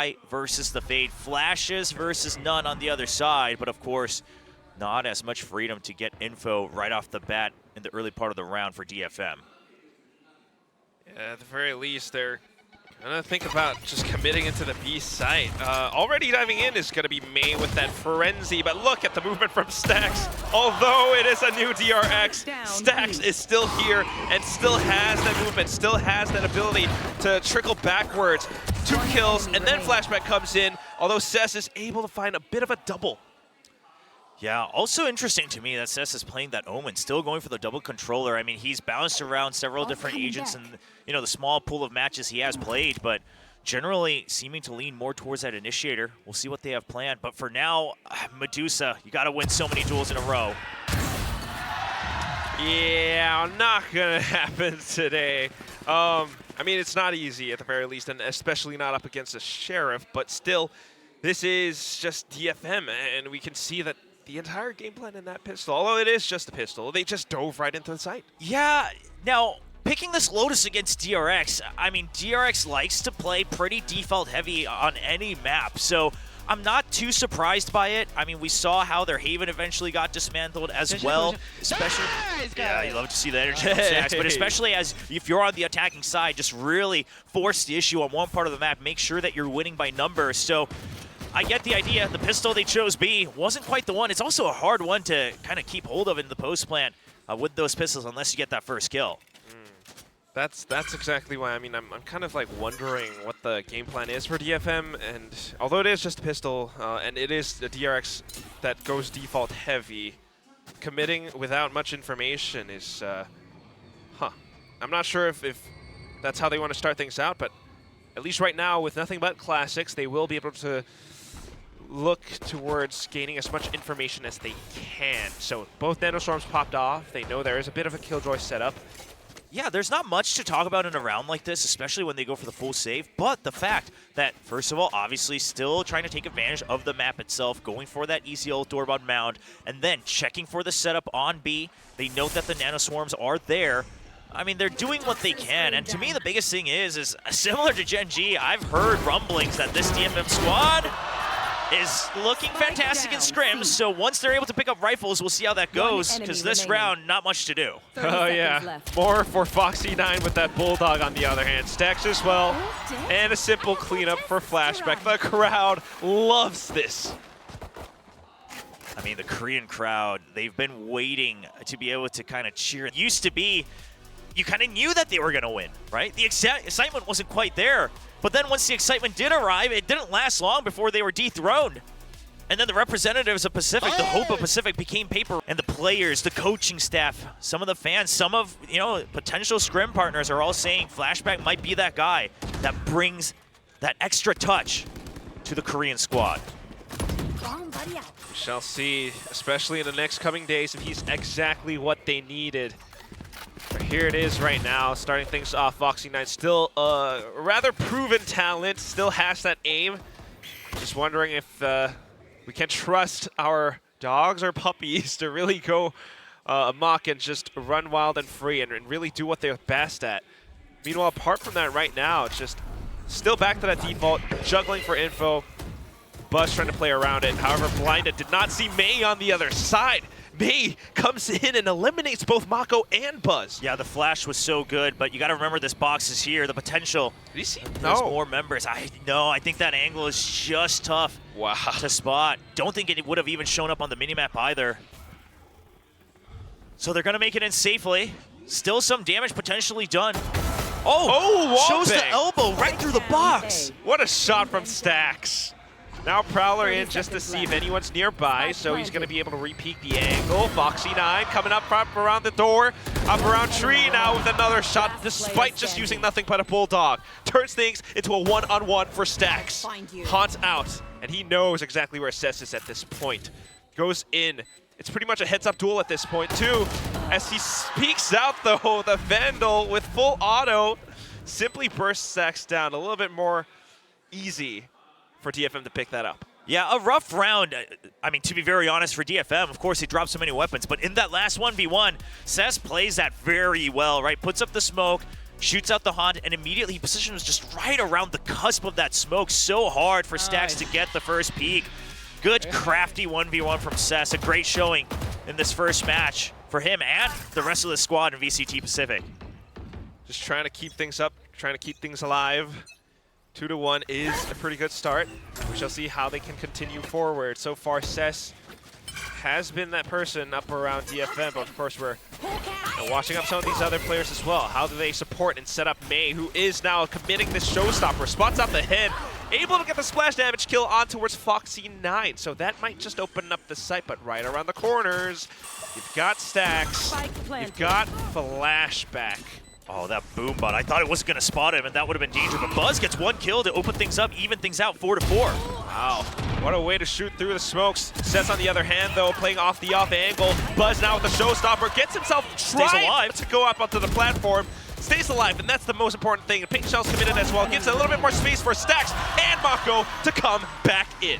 Sky versus the Fade. Flashes versus none on the other side, but of course, not as much freedom to get info right off the bat in the early part of the round for DFM. Yeah, at the very least, they're gonna think about just committing into the B site. Already diving in is gonna be May with that frenzy, but look at the movement from Stax. Although it is a new DRX, Stax is still here and still has that movement, still has that ability to trickle backwards. 2 kills, and then Flashback comes in, although Cess is able to find a bit of a double. Yeah, also interesting to me that Cess is playing that Omen, still going for the double controller. I mean, he's bounced around several different agents in, the small pool of matches he has played, but generally seeming to lean more towards that initiator. We'll see what they have planned, but for now, Medusa, you got to win so many duels in a row. Yeah, not gonna happen today. I mean, it's not easy at the very least, and especially not up against a Sheriff, but still, this is just DFM, and we can see that the entire game plan in that pistol, although it is just a pistol, they just dove right into the site. Yeah, now, picking this Lotus against DRX, I mean, DRX likes to play pretty default heavy on any map, so I'm not too surprised by it. I mean, we saw how their Haven eventually got dismantled as well, especially, yeah, you love to see the energy from Stax, but especially as if you're on the attacking side, just really force the issue on one part of the map, make sure that you're winning by numbers. So I get the idea. The pistol they chose B wasn't quite the one. It's also a hard one to kind of keep hold of in the post plant with those pistols unless you get that first kill. That's exactly why. I mean, I'm kind of like wondering what the game plan is for DFM, and although it is just a pistol, and it is the DRX that goes default heavy, committing without much information is, I'm not sure if that's how they want to start things out, but at least right now, with nothing but classics, they will be able to look towards gaining as much information as they can. So both Nanoswarms popped off. They know there is a bit of a Killjoy setup. Yeah, there's not much to talk about in a round like this, especially when they go for the full save, but the fact that, first of all, obviously still trying to take advantage of the map itself, going for that easy ult Doorbell mound, and then checking for the setup on B. They note that the Nanoswarms are there. I mean, they're doing what they can, and to me, the biggest thing is similar to Gen G, I've heard rumblings that this DFM squad is looking fantastic in scrims, so once they're able to pick up rifles, we'll see how that goes, because this round, not much to do. Oh yeah, more for Foxy9 with that Bulldog on the other hand. Stacks as well, and a simple cleanup for Flashback. The crowd loves this. I mean, the Korean crowd, they've been waiting to be able to kind of cheer. It used to be, you kind of knew that they were going to win, right? The excitement wasn't quite there. But then once the excitement did arrive, it didn't last long before they were dethroned. And then the representatives of Pacific, the hope of Pacific became paper. And the players, the coaching staff, some of the fans, some of, potential scrim partners are all saying Flashback might be that guy that brings that extra touch to the Korean squad. We shall see, especially in the next coming days, if he's exactly what they needed. But here it is right now, starting things off. Foxy9 still a rather proven talent, still has that aim. Just wondering if we can trust our dogs or puppies to really go amok and just run wild and free and really do what they're best at. Meanwhile, apart from that right now, it's just still back to that default, juggling for info. Buzz trying to play around it. However, Blinded did not see May on the other side. May comes in and eliminates both Mako and Buzz. Yeah, the flash was so good, but you got to remember this box is here. The potential. Did he see? There's more members. I think that angle is just tough to spot. Don't think it would have even shown up on the minimap either. So they're going to make it in safely. Still some damage potentially done. Oh, shows the elbow right through the box. What a shot from Stax. Now Prowler in just to see if anyone's nearby, so he's going to be able to re-peek the angle. Foxy9 coming up around the door, up around tree now with another shot, despite just using nothing but a Bulldog. Turns things into a one-on-one for Stax. Haunts out, and he knows exactly where Cess is at this point. Goes in. It's pretty much a heads-up duel at this point, too. As he peeks out, though, the Vandal with full auto simply bursts Stax down. A little bit more easy for DFM to pick that up. Yeah, a rough round. I mean, to be very honest, for DFM, of course, he dropped so many weapons, but in that last 1v1, Cess plays that very well, right? Puts up the smoke, shoots out the Haunt, and immediately he positions just right around the cusp of that smoke. So hard for Stax to get the first peek. Good crafty 1v1 from Cess. A great showing in this first match for him and the rest of the squad in VCT Pacific. Just trying to keep things up, trying to keep things alive. 2-1 is a pretty good start. We shall see how they can continue forward. So far, Cess has been that person up around DFM, but of course we're watching up some of these other players as well. How do they support and set up May, who is now committing this showstopper? Spots out the head, able to get the splash damage kill on towards Foxy9. So that might just open up the site, but right around the corners, you've got Stax, you've got Flashback. Oh, that boom bot. I thought it wasn't going to spot him, and that would have been danger. But Buzz gets one kill to open things up, even things out 4-4. Wow, what a way to shoot through the smokes. Cess, on the other hand, though, playing off the off angle. Buzz now with the showstopper, gets himself alive to go up onto the platform. Stays alive, and that's the most important thing. Pink Shell's committed as well. Gives a little bit more space for Stax and Mako to come back in.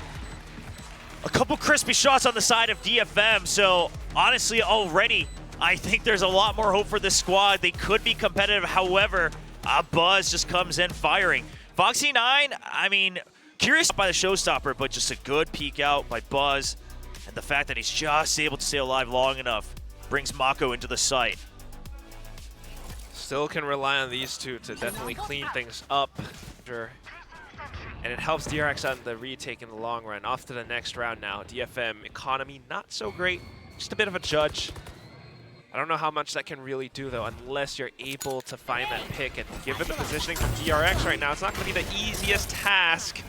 A couple crispy shots on the side of DFM, so honestly, already, I think there's a lot more hope for this squad. They could be competitive. However, Buzz just comes in firing. Foxy9, I mean, curious by the showstopper, but just a good peek out by Buzz. And the fact that he's just able to stay alive long enough brings Mako into the site. Still can rely on these two to definitely clean things up. And it helps DRX on the retake in the long run. Off to the next round now. DFM economy not so great. Just a bit of a judge. I don't know how much that can really do, though, unless you're able to find that pick. And given the positioning from DRX right now, it's not going to be the easiest task.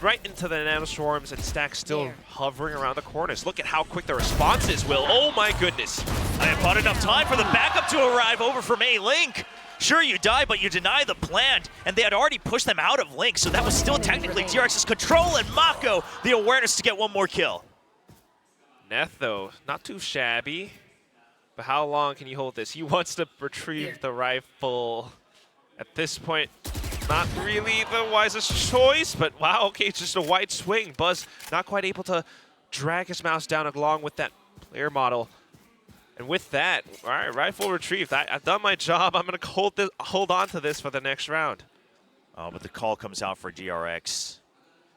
Right into the nano swarms, and Stax still hovering around the corners. Look at how quick the response is, Will. Oh my goodness. I have bought enough time for the backup to arrive over from A-Link. Sure, you die, but you deny the plant, and they had already pushed them out of Link, so that was still technically DRX's control, and Mako, the awareness to get one more kill. Neth, though, not too shabby. But how long can you hold this? He wants to retrieve the rifle. At this point, not really the wisest choice, but wow, okay, it's just a wide swing. Buzz not quite able to drag his mouse down along with that player model. And with that, all right, rifle retrieved. I've done my job. I'm going to hold on to this for the next round. Oh, but the call comes out for DRX.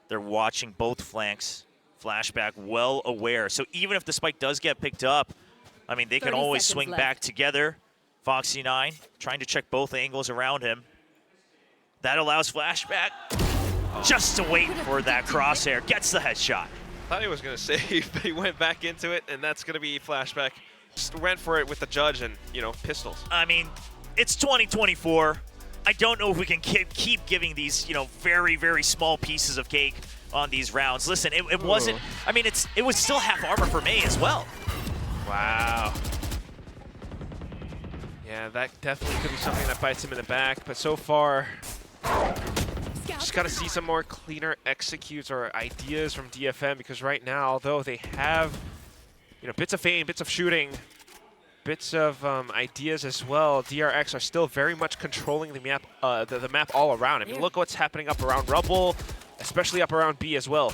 They're watching both flanks. Flashback well aware. So even if the spike does get picked up, I mean, they can always swing back together. Foxy9 trying to check both angles around him. That allows Flashback just to wait for that crosshair. Gets the headshot. Thought he was going to save, but he went back into it, and that's going to be Flashback. Just went for it with the judge and, you know, pistols. I mean, it's 2024. I don't know if we can keep giving these, you know, very, very small pieces of cake on these rounds. Listen, it wasn't, I mean, it was still half armor for May as well. Wow. Yeah, that definitely could be something that bites him in the back, but so far, just got to see some more cleaner executes or ideas from DFM, because right now, although they have, you know, bits of fame, bits of shooting, bits of ideas as well, DRX are still very much controlling the map, the map all around. I mean, look what's happening up around Rubble, especially up around B as well.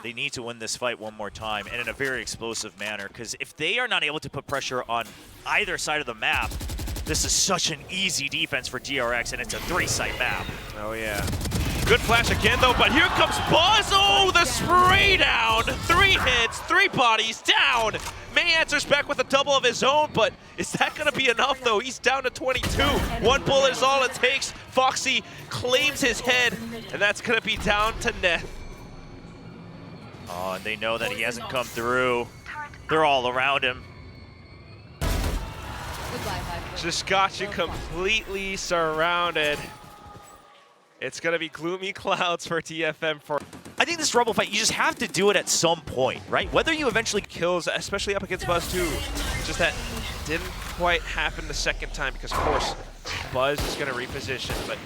They need to win this fight one more time, and in a very explosive manner, because if they are not able to put pressure on either side of the map, this is such an easy defense for DRX, and it's a 3-site map. Oh, yeah. Good flash again, though, but here comes Buzz. Oh, the spray down. 3 hits, 3 bodies down. May answers back with a double of his own, but is that going to be enough, though? He's down to 22. 1 bullet is all it takes. Foxy claims his head, and that's going to be down to Neth. Oh, and they know that he hasn't come through. They're all around him. Just got you completely surrounded. It's going to be gloomy clouds for DFM. I think this Rubble fight, you just have to do it at some point, right? Whether you eventually kills, especially up against Buzz too. Just that didn't quite happen the second time, because of course Buzz is going to reposition. But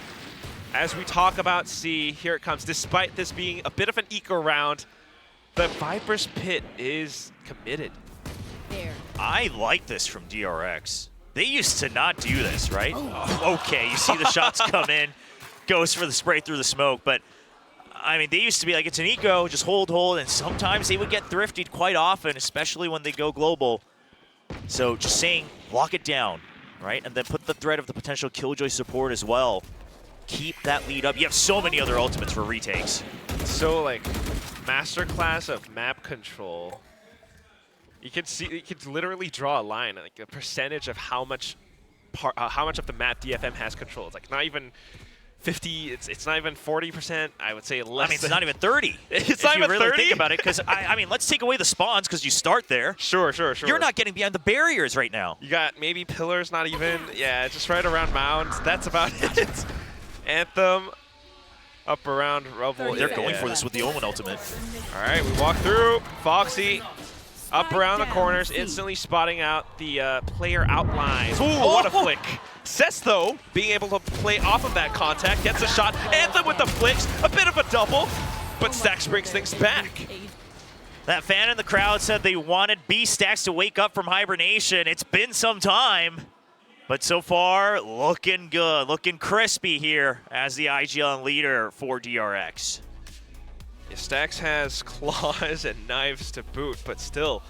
as we talk about C, here it comes. Despite this being a bit of an eco round, the Viper's Pit is committed. I like this from DRX. They used to not do this, right? Oh, okay, you see the shots come in, goes for the spray through the smoke, but I mean, they used to be like, it's an eco, just hold, and sometimes they would get thrifted quite often, especially when they go global. So just saying, lock it down. right? And then put the threat of the potential Killjoy support as well. Keep that lead up. You have so many other ultimates for retakes. So, like, masterclass of map control. You can see, you can literally draw a line, like a percentage of how much of the map DFM has control. It's like not even 50. It's not even 40%. I would say less. I mean, it's not even 30. It's not even 30. If you really think about it, because I mean, let's take away the spawns because you start there. Sure. You're not getting behind the barriers right now. You got maybe pillars, not even. Yeah, just right around mounds. That's about it. Anthem up around rubble. They're going for this with the Omen ultimate. All right, we walk through. Foxy up around the corners, instantly spotting out the player outlines. Ooh, what a flick. Cess, though, being able to play off of that contact, gets a shot. Anthem with the flicks, a bit of a double, but Stacks brings things back. That fan in the crowd said they wanted B-Stacks to wake up from hibernation. It's been some time, but so far, looking good, looking crispy here as the IGL leader for DRX. Yeah, Stacks has claws and knives to boot, but still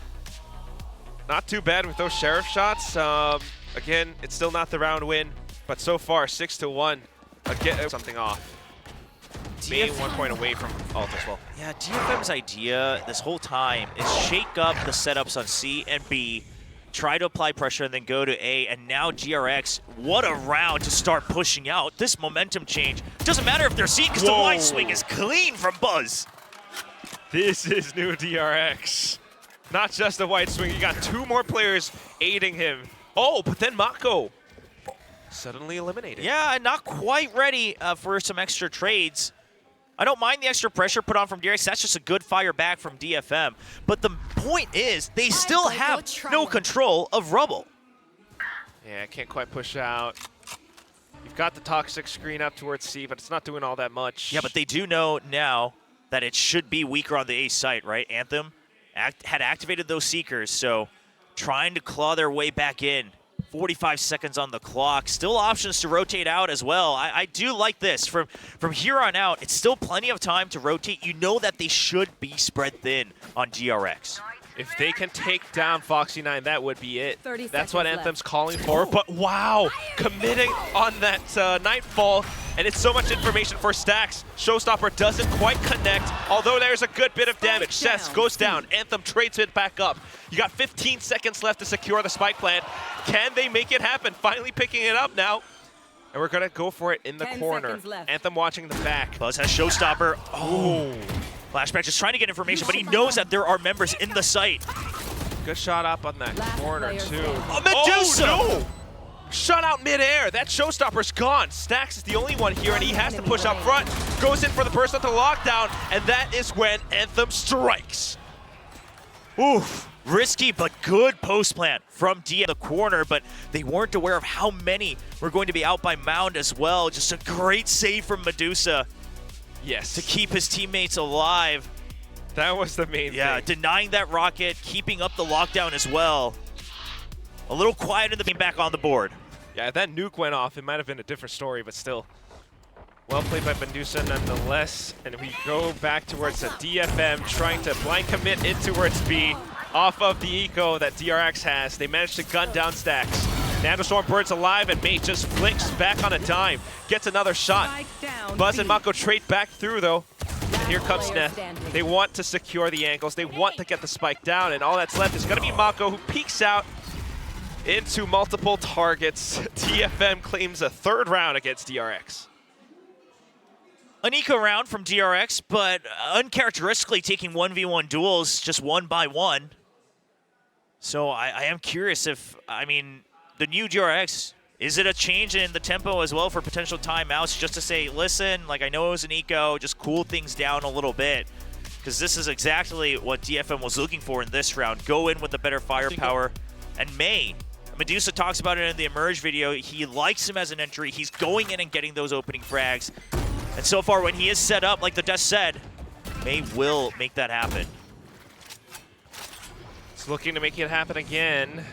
not too bad with those sheriff shots. Again, it's still not the round win, but so far 6-1. Again, something off. Being 1 point away from ult as well. Yeah, DFM's idea this whole time is shake up the setups on C and B, try to apply pressure and then go to A, and now DRX, what a round to start pushing out. This momentum change, doesn't matter if they're C because the wide swing is clean from Buzz. This is new DRX. Not just a wide swing, you got 2 more players aiding him. Oh, but then Mako suddenly eliminated. Yeah, not quite ready for some extra trades. I don't mind the extra pressure put on from DRX. That's just a good fire back from DFM. But the point is, they still have no control of Rubble. Yeah, can't quite push out. You've got the toxic screen up towards C, but it's not doing all that much. Yeah, but they do know now that it should be weaker on the A site, right? Anthem had activated those Seekers, so trying to claw their way back in. 45 seconds on the clock. Still options to rotate out as well. I do like this. From here on out, it's still plenty of time to rotate. You know that they should be spread thin on DRX. If they can take down Foxy9, that would be it. That's what Anthem's left. calling for. But wow, committing on that Nightfall, and it's so much information for Stacks. Showstopper doesn't quite connect, although there's a good bit of damage. Cess goes down, Anthem trades it back up. You got 15 seconds left to secure the spike plant. Can they make it happen? Finally picking it up now. And we're gonna go for it in the corner. Anthem watching the back. Buzz has Showstopper. Oh. Flashback just trying to get information, but he knows that there are members in the site. Good shot up on that corner, too. Oh, Medusa! Oh, no! Shot out midair. That Showstopper's gone. Stacks is the only one here, and he has to push up front. Goes in for the burst onto lockdown, and that is when Anthem strikes. Oof. Risky, but good post plant from D in the corner, but they weren't aware of how many were going to be out by Mound as well. Just a great save from Medusa. Yes. To keep his teammates alive. That was the main thing. Yeah, denying that rocket, keeping up the lockdown as well. A little quiet in the game back on the board. Yeah, if that nuke went off, it might have been a different story, but still. Well played by Medusa nonetheless. And we go back towards the DFM, trying to blind commit in towards B off of the eco that DRX has. They managed to gun down Stacks. Nandostorm burns alive, and Mate just flicks back on a dime. Gets another shot. Buzz and Mako trade back through, though. And here comes Neth. They want to secure the angles. They want to get the spike down, and all that's left is going to be Mako, who peeks out into multiple targets. DFM claims a 3rd round against DRX. An eco round from DRX, but uncharacteristically taking 1v1 duels just 1 by 1. So I am curious if, I mean, the new DRX, is it a change in the tempo as well for potential timeouts just to say, listen, like I know it was an eco, just cool things down a little bit. Because this is exactly what DFM was looking for in this round. Go in with the better firepower. And Medusa talks about it in the Emerge video. He likes him as an entry. He's going in and getting those opening frags. And so far, when he is set up, like the Dust said, May will make that happen. It's looking to make it happen again.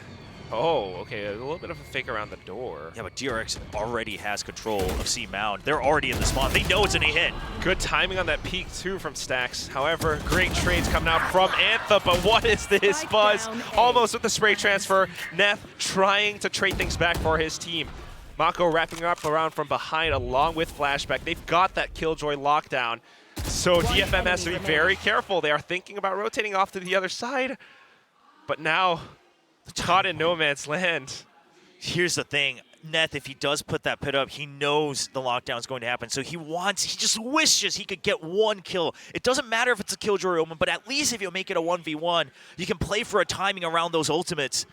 Oh, okay, a little bit of a fake around the door. Yeah, but DRX already has control of C Mound. They're already in the spawn. They know it's an A hit. Good timing on that peek, too, from Stax. However, great trades coming out from Anthem, but what is this? Buzz almost with the spray transfer. Neff trying to trade things back for his team. Mako wrapping up around from behind along with Flashback. They've got that Killjoy lockdown, so DFM has to be very careful. They are thinking about rotating off to the other side, but now caught in no man's land. Here's the thing, Neth, if he does put that pit up, he knows the lockdown is going to happen. So he just wishes he could get one kill. It doesn't matter if it's a Killjoy Omen, but at least if you make it a 1v1, you can play for a timing around those ultimates.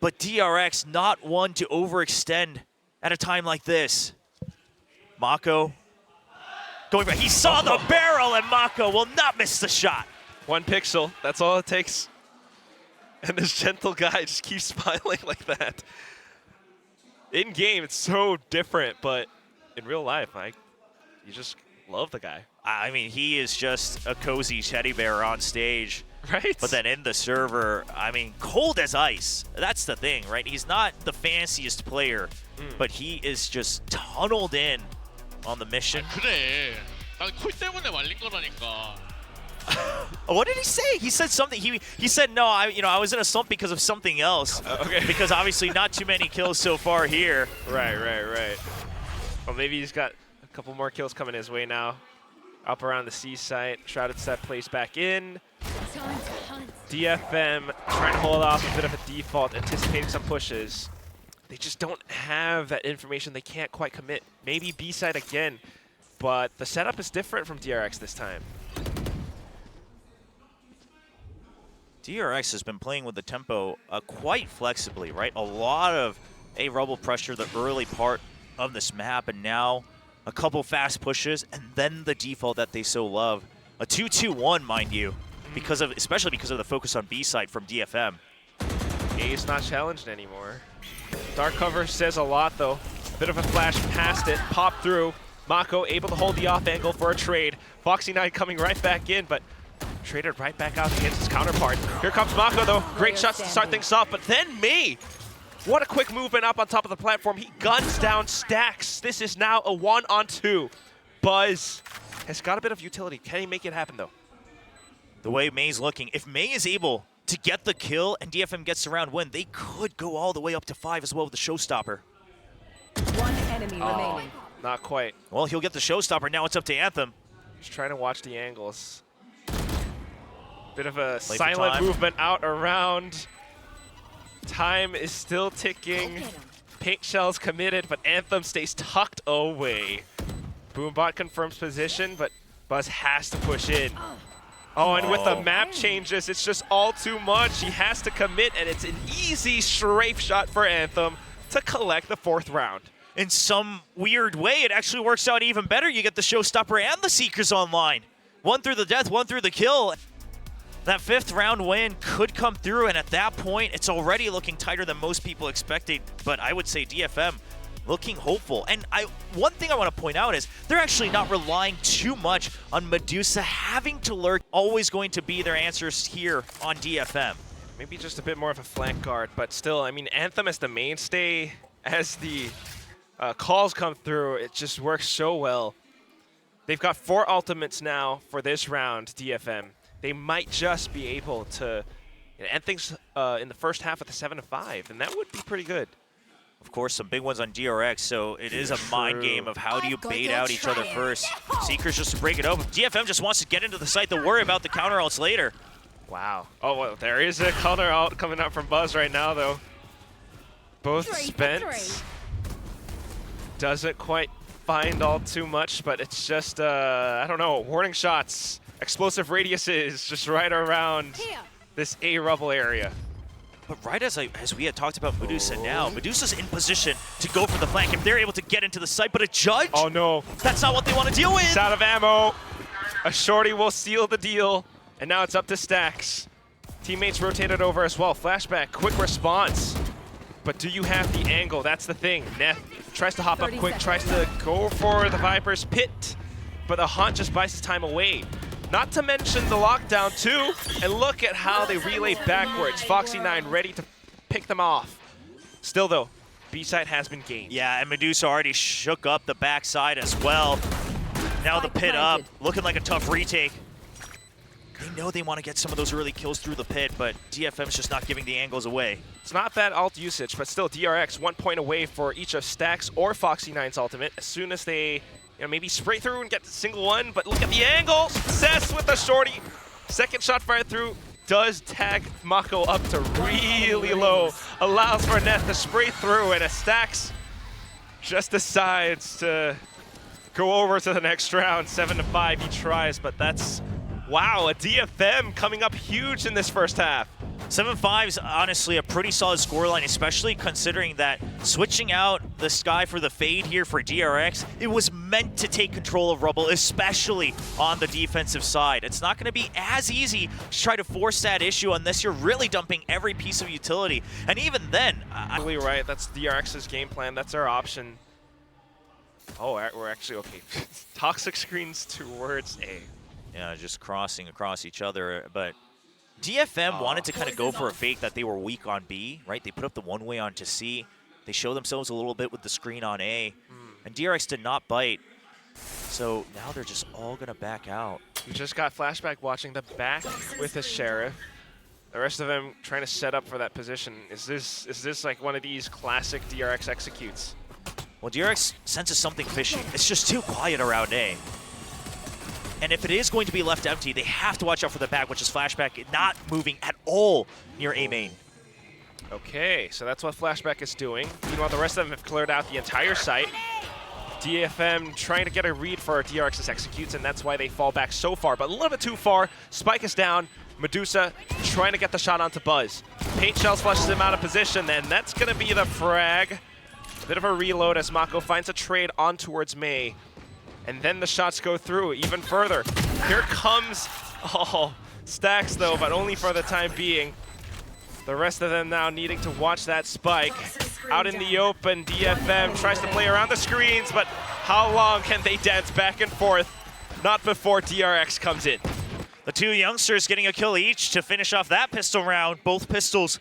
But DRX not one to overextend at a time like this. Mako going back. He saw the barrel, and Mako will not miss the shot. 1 pixel, that's all it takes. And this gentle guy just keeps smiling like that. In game, it's so different, but in real life, you just love the guy. I mean, he is just a cozy teddy bear on stage. Right? But then in the server, I mean, cold as ice. That's the thing, right? He's not the fanciest player, but he is just tunneled in on the mission. 그래. 난 콜 때문에 말린 거라니까. What did he say? He said something. He said no. I was in a slump because of something else. Okay. Because obviously not too many kills so far here. Right. Well, maybe he's got a couple more kills coming his way now. Up around the C site. Shrouded Set plays back in. DFM trying to hold off a bit of a default, anticipating some pushes. They just don't have that information. They can't quite commit. Maybe B side again, but the setup is different from DRX this time. DRX has been playing with the tempo quite flexibly, right? A lot of A-Rubble pressure the early part of this map, and now a couple fast pushes, and then the default that they so love. A 2-2-1, mind you, especially because of the focus on B side from DFM. A's not challenged anymore. Dark cover says a lot, though. Bit of a flash past it, pop through. Mako able to hold the off angle for a trade. Foxy9 coming right back in, but traded right back out against his counterpart. Here comes Mako, though. Great shots to start things off, but then me. What a quick movement up on top of the platform. He guns down Stax. This is now a 1-on-2. Buzz has got a bit of utility. Can he make it happen, though? The way May's looking, if May is able to get the kill and DFM gets the round win, they could go all the way up to 5 as well with the showstopper. One enemy remaining. Not quite. Well, he'll get the showstopper. Now it's up to Anthem. Just trying to watch the angles. Bit of a silent movement out around. Time is still ticking. Paint Shell's committed, but Anthem stays tucked away. Boombot confirms position, but Buzz has to push in. Oh, and with the map changes, it's just all too much. He has to commit, and it's an easy strafe shot for Anthem to collect the 4th round. In some weird way, it actually works out even better. You get the showstopper and the Seekers online. One through the death, one through the kill. That 5th round win could come through, and at that point, it's already looking tighter than most people expected. But I would say DFM looking hopeful. And one thing I want to point out is they're actually not relying too much on Medusa having to lurk. Always going to be their answers here on DFM. Maybe just a bit more of a flank guard, but still, I mean, Anthem as the mainstay, as the calls come through, it just works so well. They've got 4 ultimates now for this round, DFM. They might just be able to end things in the first half with a 7-5, and that would be pretty good. Of course, some big ones on DRX, so it is a mind game of how do you bait out each other first. Seekers just to break it open. DFM just wants to get into the site. They'll worry about the counter ults later. Wow. Oh, well, there is a counter ult coming out from Buzz right now, though. Both spent. Doesn't quite find all too much, but it's just, I don't know, warning shots. Explosive radiuses just right around this A-Rubble area. But right as we had talked about Medusa now, Medusa's in position to go for the flank if they're able to get into the site, but a judge? Oh no. That's not what they want to deal with. It's out of ammo. A shorty will seal the deal, and now it's up to Stax. Teammates rotated over as well. Flashback, quick response. But do you have the angle? That's the thing. Neff tries to hop up quick, tries to go for the Viper's pit, but the Hunt just buys his time away. Not to mention the lockdown too, and look at how they relay backwards. Foxy9 ready to pick them off. Still, though, B-side has been gained. Yeah, and Medusa already shook up the backside as well. Now the pit up, looking like a tough retake. They know they want to get some of those early kills through the pit, but DFM's just not giving the angles away. It's not bad ult usage, but still DRX 1 point away for each of Stax or Foxy9's ultimate. As soon as they maybe spray through and get the single one, but look at the angle. Success with the shorty. Second shot fired through does tag Mako up to really low. Allows for Neth to spray through, and Stax just decides to go over to the next round. 7-5 he tries, but that's, wow, a DFM coming up huge in this first half. 7-5 is honestly a pretty solid scoreline, especially considering that switching out the Sky for the fade here for DRX, it was meant to take control of Rubble, especially on the defensive side. It's not going to be as easy to try to force that issue unless you're really dumping every piece of utility. And even then... Totally right, that's DRX's game plan, that's our option. Oh, we're actually okay. Toxic screens towards A. Yeah, just crossing across each other, but... DFM wanted to kind of go for a fake that they were weak on B, right? They put up the one-way onto C. They show themselves a little bit with the screen on A. And DRX did not bite. So now they're just all going to back out. We just got Flashback watching the back with his Sheriff. The rest of them trying to set up for that position. Is this like one of these classic DRX executes? Well, DRX senses something fishy. It's just too quiet around A. And if it is going to be left empty, they have to watch out for the back, which is Flashback not moving at all near A main. Okay, so that's what Flashback is doing. Meanwhile, the rest of them have cleared out the entire site. DFM trying to get a read for DRX's executes, and that's why they fall back so far. But a little bit too far. Spike is down. Medusa trying to get the shot onto Buzz. Paint Shells flushes him out of position, and that's going to be the frag. A bit of a reload as Mako finds a trade on towards May. And then the shots go through even further. Here comes, Stax though, but only for the time being. The rest of them now needing to watch that spike. Out in the open, DFM tries to play around the screens, but how long can they dance back and forth? Not before DRX comes in. The two youngsters getting a kill each to finish off that pistol round. Both pistols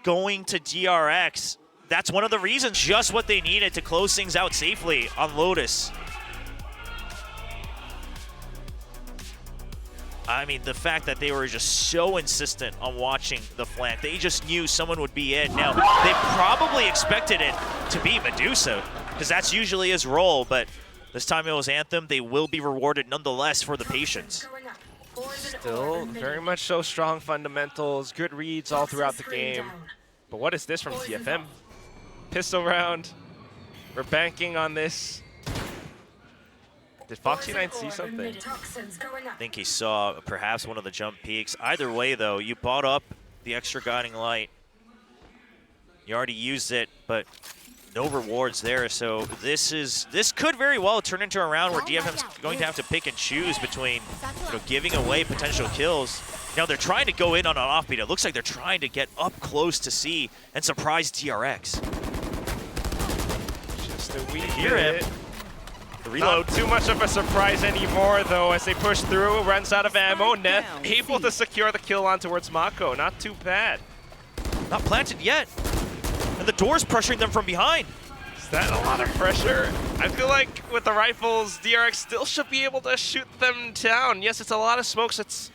going to DRX. That's one of the reasons, just what they needed to close things out safely on Lotus. I mean, the fact that they were just so insistent on watching the flank, they just knew someone would be it. Now, they probably expected it to be Medusa, because that's usually his role, but this time it was Anthem. They will be rewarded nonetheless for the patience. Still very much so strong fundamentals, good reads all throughout the game. But what is this from DFM? Pistol round. We're banking on this. Did Foxy9 see something? I think he saw perhaps one of the jump peaks. Either way, though, you bought up the extra guiding light. You already used it, but no rewards there. So this could very well turn into a round where DFM's going to have to pick and choose between giving away potential kills. Now they're trying to go in on an offbeat. It looks like they're trying to get up close to C and surprise DRX. Just a wee hear it. The reload. Not too much of a surprise anymore, though, as they push through. Runs out of ammo. Neth able to secure the kill on towards Mako. Not too bad. Not planted yet. And the door's pressuring them from behind. Is that a lot of pressure? I feel like with the rifles, DRX still should be able to shoot them down. Yes, it's a lot of smokes. It's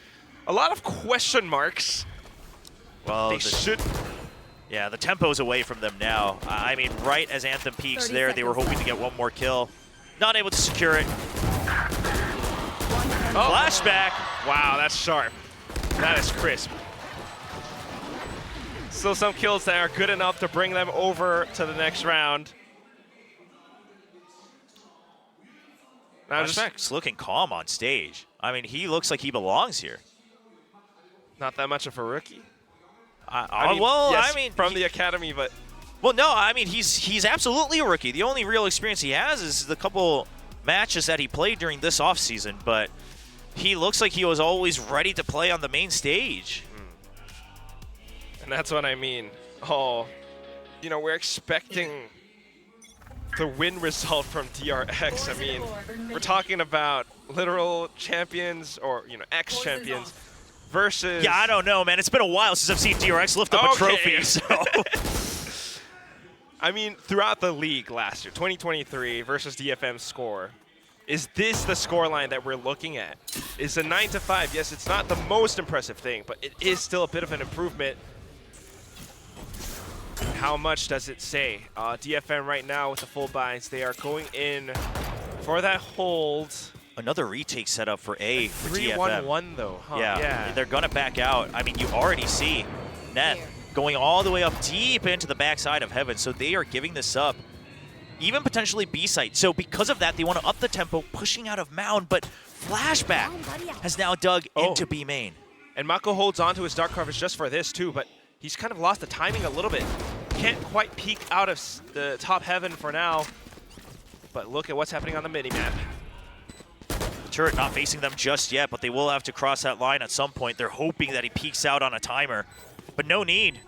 a lot of question marks. Well, they should... Yeah, the tempo's away from them now. I mean, right as Anthem peaks there, they were hoping to get one more kill. Not able to secure it. Flashback. Wow, that's sharp. That is crisp. Still some kills that are good enough to bring them over to the next round. Now Flashback's looking calm on stage. I mean, he looks like he belongs here. Not that much of a rookie. From the academy, but... Well, no, I mean, he's absolutely a rookie. The only real experience he has is the couple matches that he played during this offseason, but he looks like he was always ready to play on the main stage. And that's what I mean. Oh, we're expecting the win result from DRX. I mean, we're talking about literal champions or, ex-champions versus... Yeah, I don't know, man. It's been a while since I've seen DRX lift up a trophy, so... I mean, throughout the league last year, 2023 versus DFM score, is this the scoreline that we're looking at? Is a 9-5, yes, it's not the most impressive thing, but it is still a bit of an improvement. How much does it say? DFM right now with the full binds, they are going in for that hold. Another retake setup for A for DFM. 3-1-1 though, huh? Yeah, they're gonna back out. I mean, you already see Neth going all the way up deep into the backside of Heaven, so they are giving this up. Even potentially B site. So because of that, they want to up the tempo, pushing out of Mound, but Flashback has now dug into B main. And Mako holds on to his dark coverage just for this too, but he's kind of lost the timing a little bit. Can't quite peek out of the top Heaven for now, but look at what's happening on the mini-map. The turret not facing them just yet, but they will have to cross that line at some point. They're hoping that he peeks out on a timer, but no need.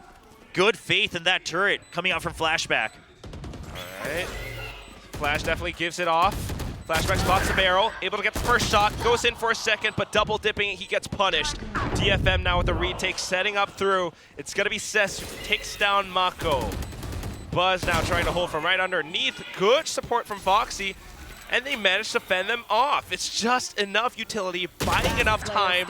Good faith in that turret coming out from Flashback. All right. Flash definitely gives it off. Flashback spots the barrel, able to get the first shot, goes in for a second, but double dipping, he gets punished. DFM now with the retake, setting up through. It's gonna be Cess who takes down Mako. Buzz now trying to hold from right underneath. Good support from Foxy, and they managed to fend them off. It's just enough utility, buying enough time.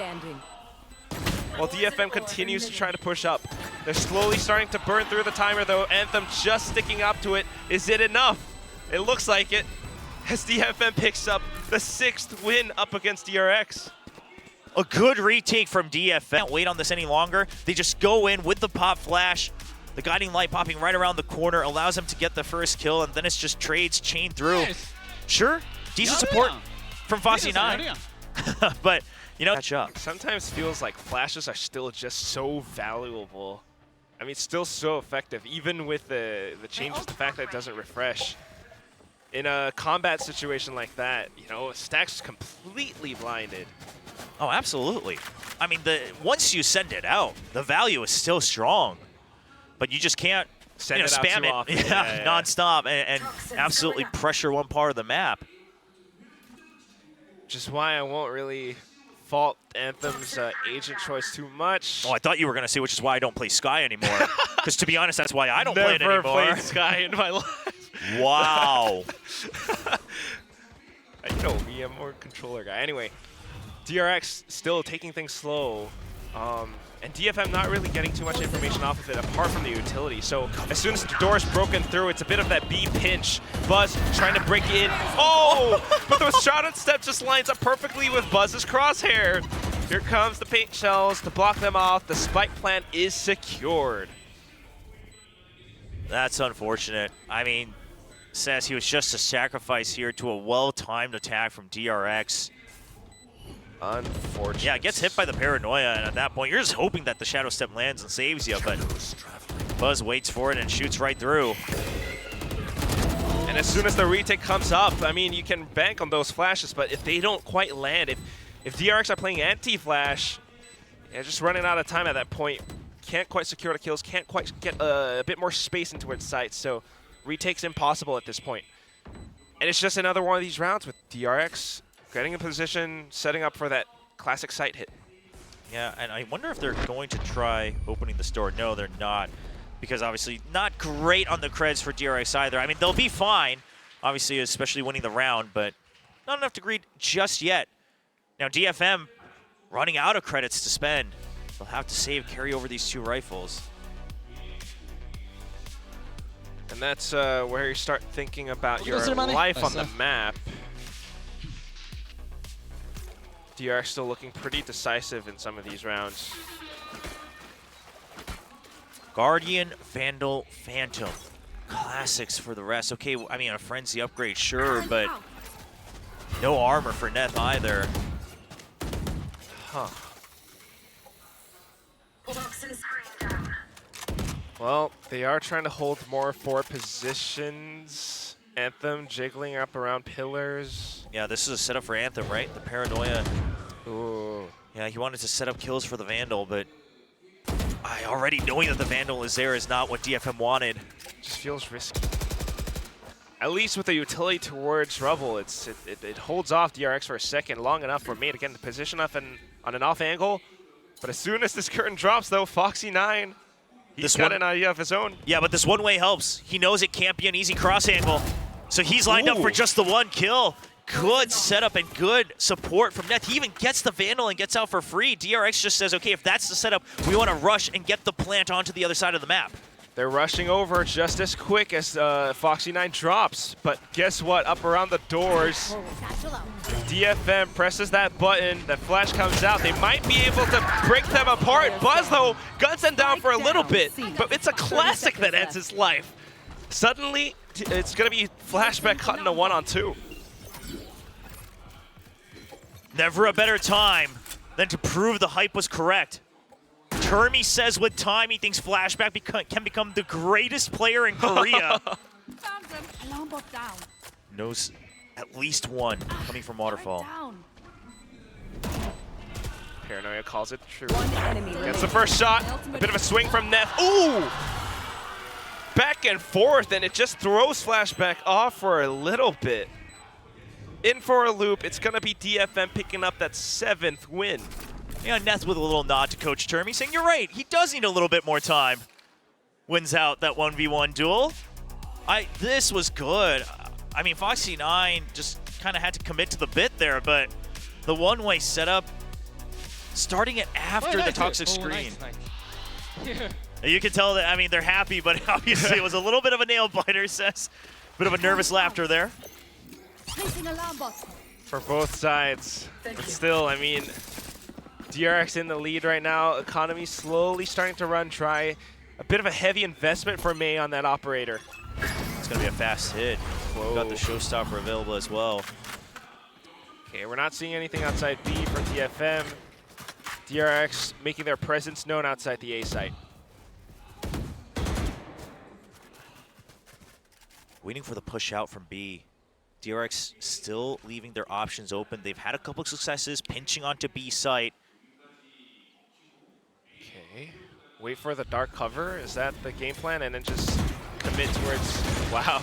While DFM continues to try to push up. They're slowly starting to burn through the timer though. Anthem just sticking up to it. Is it enough? It looks like it, as DFM picks up the 6th win up against DRX. A good retake from DFM. Can't wait on this any longer. They just go in with the pop flash. The guiding light popping right around the corner allows them to get the first kill, and then it's just trades chain through. Nice. Sure, decent support from Foxy 9. But, you know, catch up. Sometimes feels like flashes are still just so valuable. I mean, still so effective, even with the changes, the fact that it doesn't refresh. In a combat situation like that, you know, Stack's completely blinded. Oh, absolutely. I mean, once you send it out, the value is still strong, but you just can't Send it spam out too it often. yeah, nonstop and absolutely pressure one part of the map. Which is why I won't really fault Anthem's agent choice too much. Oh, I thought you were going to say, which is why I don't play Sky anymore. Because to be honest, that's why I don't play it Never anymore. played Sky in my life. Wow. You know me, I'm more controller guy. Anyway, DRX still taking things slow. And DFM not really getting too much information off of it apart from the utility. So as soon as the door is broken through, it's a bit of that B pinch. Buzz trying to break in. Oh! But the shot on step just lines up perfectly with Buzz's crosshair. Here comes the paint shells to block them off. The spike plant is secured. That's unfortunate. I mean, says he was just a sacrifice here to a well-timed attack from DRX. Unfortunate. Yeah, gets hit by the paranoia, and at that point, you're just hoping that the shadow step lands and saves you, but Buzz waits for it and shoots right through. And as soon as the retake comes up, I mean, you can bank on those flashes, but if they don't quite land, if DRX are playing anti-flash, yeah, just running out of time at that point, can't quite secure the kills, can't quite get a bit more space into its sights, so retake's impossible at this point. And it's just another one of these rounds with DRX getting in position, setting up for that classic sight hit. Yeah, and I wonder if they're going to try opening the store. No, they're not, because obviously not great on the creds for DRX either. I mean, they'll be fine, obviously, especially winning the round, but not enough to greet just yet. Now, DFM running out of credits to spend. They'll have to carry over these 2 rifles. And that's where you start thinking about your life on the map. DRX still looking pretty decisive in some of these rounds. Guardian, Vandal, Phantom. Classics for the rest. Okay, I mean, a Frenzy upgrade, sure, but no armor for Neth either. Huh. Well, they are trying to hold more forward positions. Anthem jiggling up around pillars. Yeah, this is a setup for Anthem, right? The paranoia. Ooh. Yeah, he wanted to set up kills for the Vandal, but already knowing that the Vandal is there is not what DFM wanted. Just feels risky. At least with the utility towards Rubble, it holds off DRX for a second, long enough for me to get in the position up and on an off angle. But as soon as this curtain drops, though, Foxy 9 He's got an idea of his own. Yeah, but this one-way helps. He knows it can't be an easy cross angle. So he's lined up for just the one kill. Good setup and good support from Neth. He even gets the Vandal and gets out for free. DRX just says, okay, if that's the setup, we want to rush and get the plant onto the other side of the map. They're rushing over just as quick as Foxy9 drops. But guess what? Up around the doors, DFM presses that button. That flash comes out. They might be able to break them apart. Buzz, though, guns them down for a little bit. But it's a classic that ends his life. Suddenly, it's going to be flashback cut into 1-on-2. Never a better time than to prove the hype was correct. Termi says with time he thinks Flashback can become the greatest player in Korea. Knows at least one coming from Waterfall. Paranoia calls it true. Gets Gets the first shot. A bit of a swing from Neth. Ooh! Back and forth, and it just throws Flashback off for a little bit. In for a loop. It's going to be DFM picking up that 7th win. Yeah, Neth with a little nod to Coach Termi, saying, you're right, he does need a little bit more time. Wins out that 1v1 duel. This was good. I mean, Foxy9 just kind of had to commit to the bit there, but the one-way setup, starting it after the toxic screen. You can tell that, I mean, they're happy, but obviously it was a little bit of a nail biter, says. Bit of a nervous laughter there. For both sides. But still, I mean, DRX in the lead right now. Economy slowly starting to run dry. A bit of a heavy investment for May on that operator. It's going to be a fast hit. We've got the showstopper available as well. Okay, we're not seeing anything outside B for DFM. DRX making their presence known outside the A site. Waiting for the push out from B. DRX still leaving their options open. They've had a couple of successes pinching onto B site. Okay, wait for the dark cover. Is that the game plan? And then just commit towards, wow.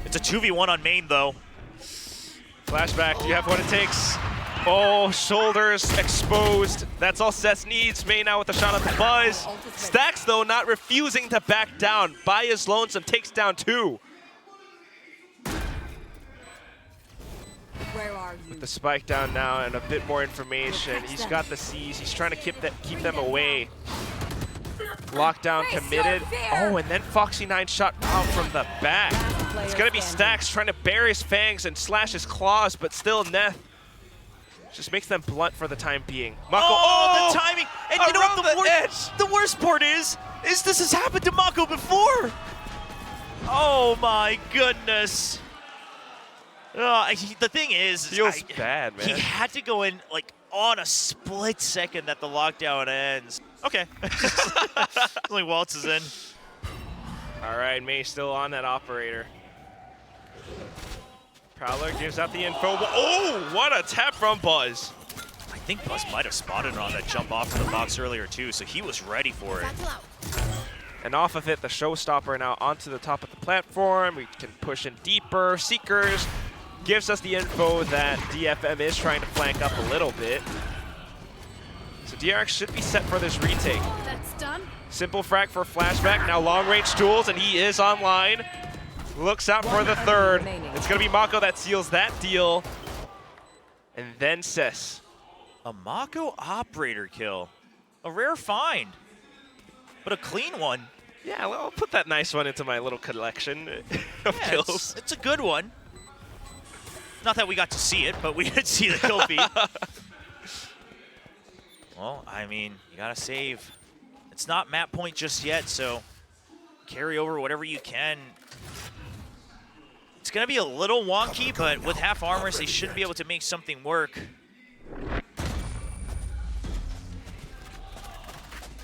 It's a 2v1 on main though. Flashback, do you have what it takes? Oh, shoulders exposed. That's all Seth needs. May now with the shot at the Buzz. Stacks, though, not refusing to back down. By his lonesome, takes down 2. Where are you? With the spike down now and a bit more information. He's got the C's. He's trying to keep them away. Lockdown committed. Oh, and then Foxy9 shot out from the back. It's going to be Stacks trying to bury his fangs and slash his claws, but still Neth just makes them blunt for the time being. Mako, the timing! And you know what the worst part is this has happened to Mako before! Oh my goodness. The thing is, feels bad, man. He had to go in like on a split second that the lockdown ends. Okay. Only waltzes in. All right, May still on that operator. Prowler gives out the info. Oh, what a tap from Buzz. I think Buzz might have spotted on that jump off of the box earlier too, so he was ready for it. And off of it, the showstopper now onto the top of the platform. We can push in deeper. Seekers gives us the info that DFM is trying to flank up a little bit. So DRX should be set for this retake. That's done. Simple frag for Flashback. Now long-range duels, and he is online. Looks out for the third. It's going to be Mako that seals that deal. And then Sis. A Mako operator kill. A rare find, but a clean one. Yeah, well, I'll put that nice one into my little collection of kills. It's a good one. Not that we got to see it, but we did see the kill feed. Well, I mean, you got to save. It's not map point just yet, so carry over whatever you can. It's going to be a little wonky, but with half armors, they should be able to make something work.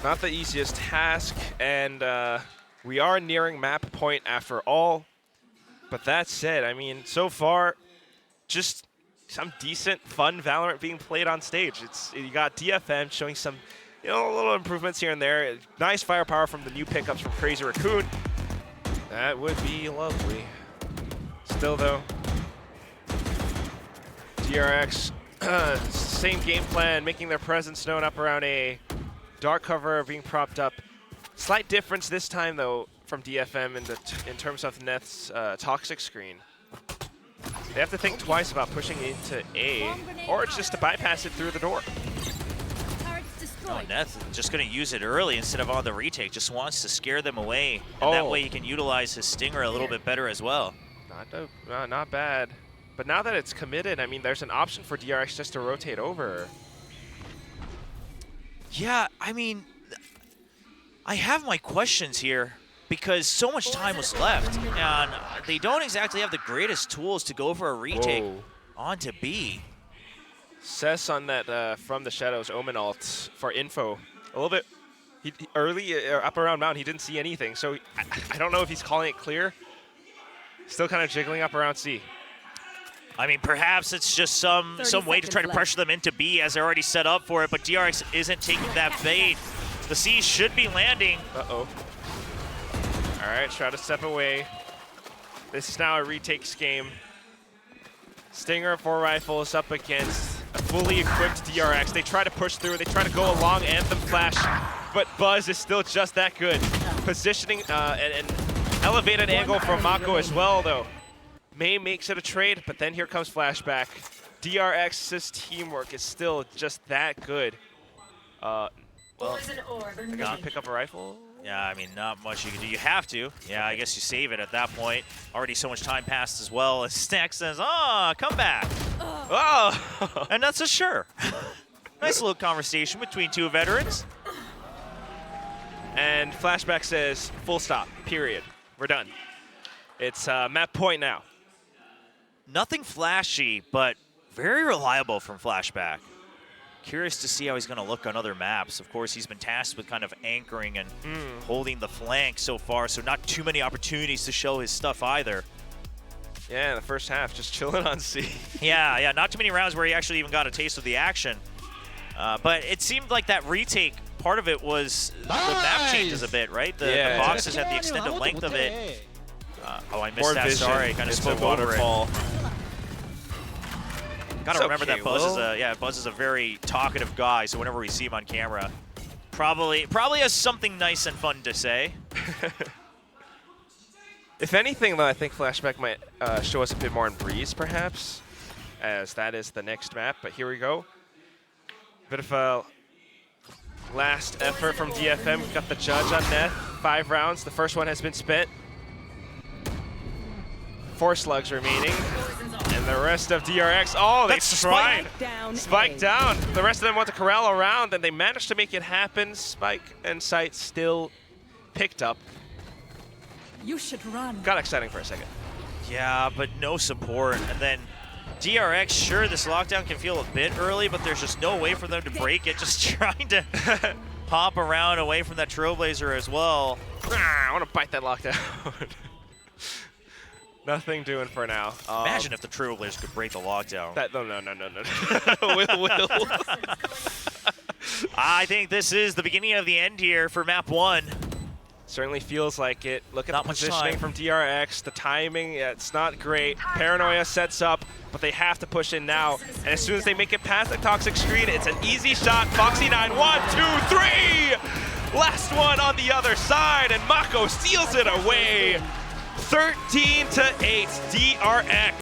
Not the easiest task, and we are nearing map point after all. But that said, I mean, so far, just some decent, fun Valorant being played on stage. You got DFM showing some, little improvements here and there. Nice firepower from the new pickups from Crazy Raccoon. That would be lovely. Still, though, DRX, same game plan, making their presence known up around A. Dark cover being propped up Slight difference this time, though, from DFM in terms of Neth's toxic screen. They have to think twice about pushing into A, or it's just to bypass it through the door. No, Neth just going to use it early instead of on the retake. Just wants to scare them away. And that way he can utilize his stinger a little bit better as well. Not bad. But now that it's committed, I mean, there's an option for DRX just to rotate over. Yeah, I mean, I have my questions here because so much time was left, and they don't exactly have the greatest tools to go for a retake onto B. Says on that from the shadows Omen ult for info. A little bit early up around mountain, he didn't see anything, so I don't know if he's calling it clear. Still kind of jiggling up around C. I mean, perhaps it's just some way to try to pressure them into B as they're already set up for it, but DRX isn't taking that bait. The C should be landing. Uh-oh. All right, try to step away. This is now a retakes game. Stinger 4 rifle is up against a fully equipped DRX. They try to push through. They try to go along Anthem Flash, but Buzz is still just that good. Positioning an elevated angle from Mako as well, though. May makes it a trade, but then here comes Flashback. DRX's teamwork is still just that good. Well, I gotta pick up a rifle. Yeah, I mean, not much you can do. You have to. Yeah, I guess you save it at that point. Already so much time passed as well. And Snack says, come back. Oh! And that's a sure. Nice little conversation between two veterans. And Flashback says, full stop, period. We're done. It's map point now. Nothing flashy, but very reliable from Flashback. Curious to see how he's going to look on other maps. Of course, he's been tasked with kind of anchoring and holding the flank so far, so not too many opportunities to show his stuff either. Yeah, in the first half, just chilling on C. Yeah, not too many rounds where he actually even got a taste of the action. But it seemed like that retake, part of it was the map changes a bit, right? The boxes had the extended length of it. I missed that. Vision. Sorry, kind of spoke over it. Gotta remember that Buzz is a very talkative guy, so whenever we see him on camera, probably has something nice and fun to say. If anything, though, I think Flashback might show us a bit more in Breeze, perhaps, as that is the next map. But here we go. Bit of a last effort from DFM. We've got the judge on Neth. 5 rounds. The first one has been spent. 4 slugs remaining. And the rest of DRX, they tried. Spike down. The rest of them want to corral around, and they managed to make it happen. Spike and Sight still picked up. You should run. Got exciting for a second. Yeah, but no support. And then DRX, sure, this lockdown can feel a bit early, but there's just no way for them to break it. Just trying to pop around away from that Trailblazer as well. I want to bite that lockdown. Nothing doing for now. Imagine if the Trailblazers could break the lockdown. No. Will. I think this is the beginning of the end here for map 1. Certainly feels like it. Look at Not the much positioning time from DRX. The timing, it's not great. Paranoia sets up, but they have to push in now. And as soon as they make it past the toxic screen, it's an easy shot. Foxy9, 1, 2, 3! Last one on the other side, and Mako steals it away. 13-8, DRX.